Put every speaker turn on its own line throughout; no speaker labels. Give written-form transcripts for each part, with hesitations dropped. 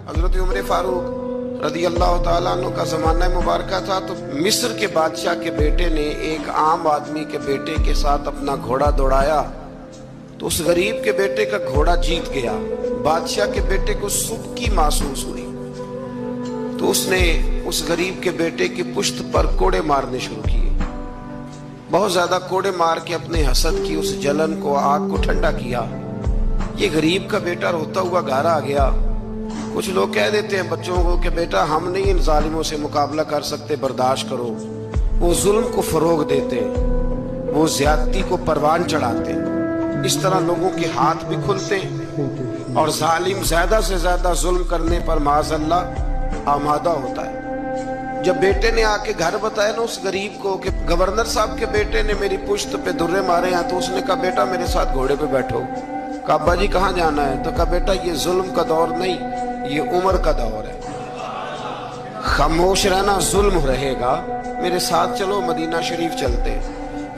حضرت عمر فاروق رضی اللہ تعالیٰ عنہ کا زمانہ مبارکہ تھا تو مصر کے بادشاہ کے بیٹے نے ایک عام آدمی کے بیٹے کے ساتھ اپنا گھوڑا دوڑایا تو اس غریب کے بیٹے کا گھوڑا جیت گیا۔ بادشاہ کے بیٹے کو سبکی محسوس ہوئی تو اس نے اس غریب کے بیٹے کی پشت پر کوڑے مارنے شروع کیے، بہت زیادہ کوڑے مار کے اپنے حسد کی اس جلن کو، آگ کو ٹھنڈا کیا۔ یہ غریب کا بیٹا روتا ہوا گھر آ گیا۔ کچھ لوگ کہہ دیتے ہیں بچوں کو کہ بیٹا ہم نہیں ان ظالموں سے مقابلہ کر سکتے، برداشت کرو۔ وہ ظلم کو فروغ دیتے، وہ زیادتی کو پروان چڑھاتے، اس طرح لوگوں کے ہاتھ بھی کھلتے اور ظالم زیادہ سے زیادہ ظلم کرنے پر معاذ اللہ آمادہ ہوتا ہے۔ جب بیٹے نے آ کے گھر بتایا نا اس غریب کو کہ گورنر صاحب کے بیٹے نے میری پشت پہ درے مارے ہیں، تو اس نے کہا بیٹا میرے ساتھ گھوڑے پہ بیٹھو۔ کہا ابا جی کہاں جانا ہے؟ تو کہا بیٹا یہ ظلم کا دور نہیں، یہ عمر کا دور ہے، خاموش رہنا ظلم رہے گا، میرے ساتھ چلو مدینہ شریف چلتے۔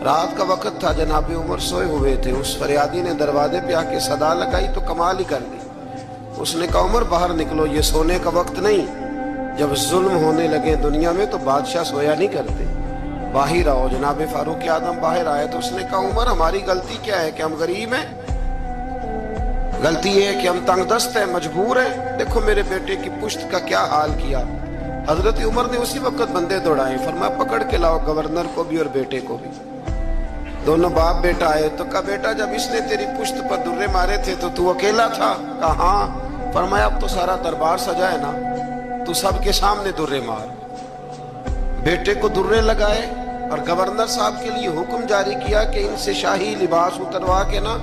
رات کا وقت تھا، جناب عمر سوئے ہوئے تھے۔ اس فریادی نے دروازے پہ آ کے صدا لگائی تو کمال ہی کر دی۔ اس نے کہا عمر باہر نکلو، یہ سونے کا وقت نہیں، جب ظلم ہونے لگے دنیا میں تو بادشاہ سویا نہیں کرتے، باہر آؤ۔ جناب فاروق اعظم باہر آئے تو اس نے کہا عمر ہماری غلطی کیا ہے کہ ہم غریب ہیں؟ غلطی یہ ہے کہ ہم تنگ دست ہیں، مجبور ہیں، دیکھو میرے بیٹے کی پشت کا کیا حال کیا۔ حضرت عمر نے اسی وقت بندے دوڑائے، فرمایا پکڑ کے لاؤ گورنر کو بھی اور بیٹے کو بھی۔ دونوں باپ بیٹا آئے تو کہا بیٹا جب اس نے تیری پشت پر درے مارے تھے تو تو اکیلا تھا؟ کہا ہاں۔ فرمایا اب تو سارا دربار سجا ہے نا، تو سب کے سامنے درے مار۔ بیٹے کو درے لگائے اور گورنر صاحب کے لیے حکم جاری کیا کہ ان سے شاہی لباس اتروا کے نا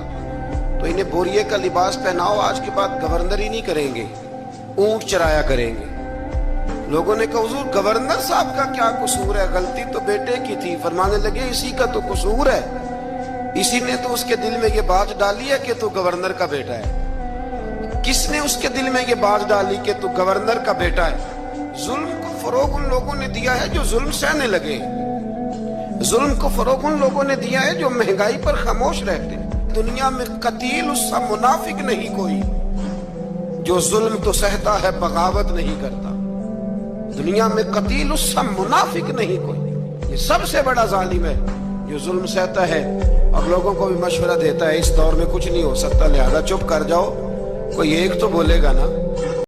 تو انہیں بوریے کا لباس پہناؤ، آج کے بعد گورنر ہی نہیں کریں گے، اونٹ چرایا کریں گے۔ لوگوں نے کہا حضور گورنر صاحب کا کیا قصور ہے، غلطی تو بیٹے کی تھی۔ فرمانے لگے اسی کا تو قصور ہے، اسی نے تو اس کے دل میں یہ بات ڈالی ہے کہ تو گورنر کا بیٹا ہے۔ کس نے اس کے دل میں یہ بات ڈالی کہ تو گورنر کا بیٹا ہے؟ ظلم کو فروغ ان لوگوں نے دیا ہے جو ظلم سہنے لگے، ظلم کو فروغ ان لوگوں نے دیا ہے جو مہنگائی پر خاموش رہتے۔ دنیا میں قتیل اس سا منافق نہیں کوئی جو ظلم تو سہتا ہے بغاوت نہیں کرتا۔ دنیا میں قتیل اس سا منافق نہیں کوئی، یہ سب سے بڑا ظالم ہے جو ظلم سہتا ہے اور لوگوں کو بھی مشورہ دیتا ہے اس دور میں کچھ نہیں ہو سکتا لہذا چپ کر جاؤ۔ کوئی ایک تو بولے گا نا۔